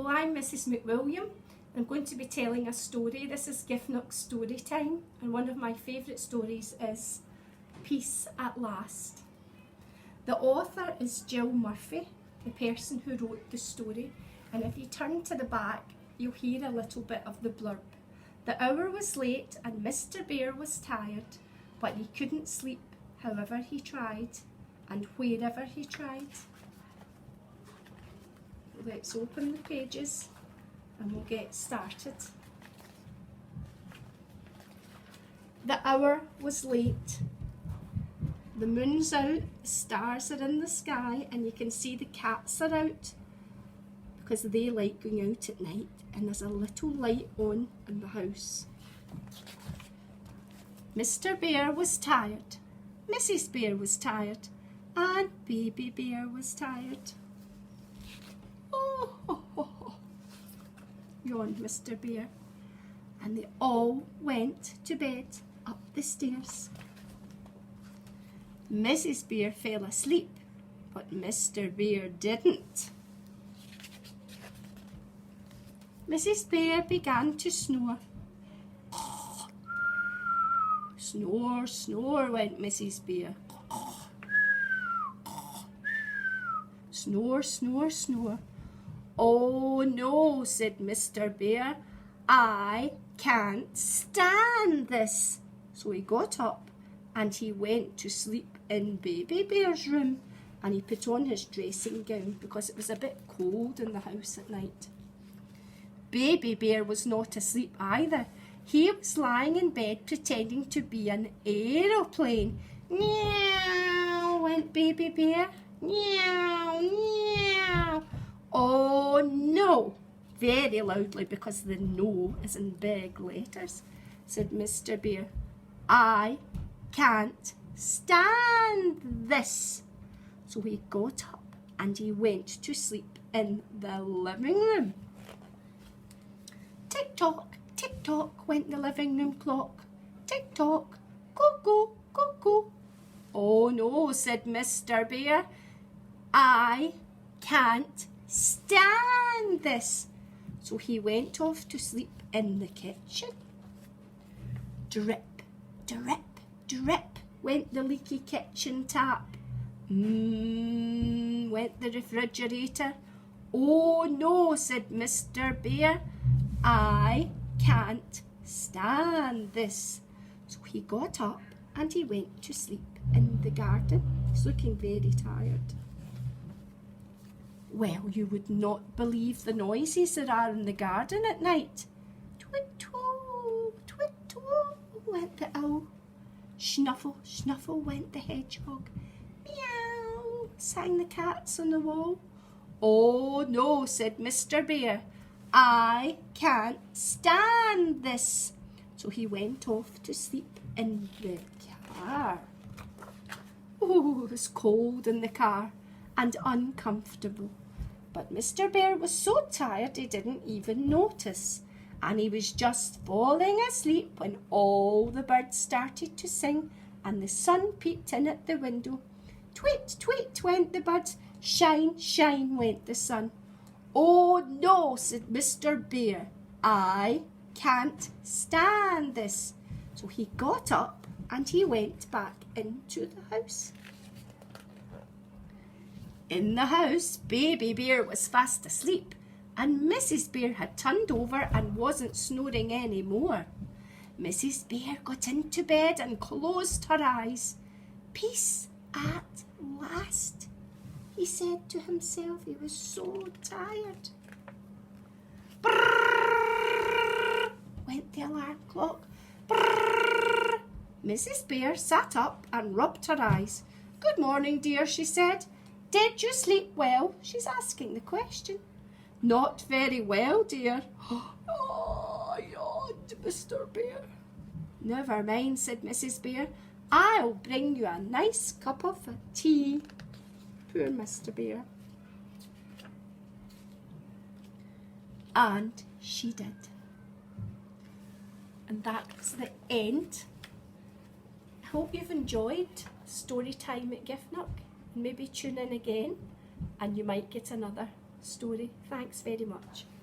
Hello, I'm Mrs McWilliam. I'm going to be telling a story. This is Giffnock story time, and one of my favourite stories is Peace at Last. The author is Jill Murphy, the person who wrote the story, and if you turn to the back you'll hear a little bit of the blurb. The hour was late and Mr Bear was tired, but he couldn't sleep however he tried and wherever he tried. Let's open the pages and we'll get started. The hour was late. The moon's out, the stars are in the sky, and you can see the cats are out because they like going out at night, and there's a little light on in the house. Mr Bear was tired, Mrs Bear was tired, and Baby Bear was tired. Yawned Mr Bear, and they all went to bed up the stairs. Mrs Bear fell asleep, but Mr Bear didn't. Mrs Bear began to snore. Snore, snore, went Mrs Bear. Snore, snore, snore. Oh no, said Mr Bear, I can't stand this. So he got up and he went to sleep in Baby Bear's room, and he put on his dressing gown because it was a bit cold in the house at night. Baby Bear was not asleep either. He was lying in bed pretending to be an aeroplane. Meow, went Baby Bear. Meow, meow. Oh no, very loudly because the no is in big letters, said Mr Bear. I can't stand this. So he got up and he went to sleep in the living room. Tick-tock, tick-tock went the living room clock. Tick-tock, cuckoo, cuckoo. Oh no, said Mr Bear. I can't stand this. So he went off to sleep in the kitchen. Drip, drip, drip went the leaky kitchen tap. Went the refrigerator. Oh no, said Mr Bear. I can't stand this. So he got up and he went to sleep in the garden. He's looking very tired. Well, you would not believe the noises there are in the garden at night. Twit-twoo, twit-twoo, went the owl. Snuffle, snuffle, went the hedgehog. Meow, sang the cats on the wall. Oh no, said Mr Bear. I can't stand this. So he went off to sleep in the car. Oh, it was cold in the car and uncomfortable. But Mr Bear was so tired he didn't even notice, and he was just falling asleep when all the birds started to sing and the sun peeped in at the window. Tweet, tweet went the birds, shine, shine went the sun. Oh no, said Mr Bear, I can't stand this. So he got up and he went back into the house. In the house, Baby Bear was fast asleep, and Mrs Bear had turned over and wasn't snoring any more. Mrs Bear got into bed and closed her eyes. Peace at last, he said to himself. He was so tired. Brrr, went the alarm clock. Brrr. Mrs Bear sat up and rubbed her eyes. Good morning, dear, she said. Did you sleep well? She's asking the question. Not very well, dear. Oh, yawned Mr Bear. Never mind, said Mrs Bear. I'll bring you a nice cup of tea. Poor Mr Bear. And she did. And that was the end. I hope you've enjoyed story time at Giffnock. Maybe tune in again and you might get another story. Thanks very much.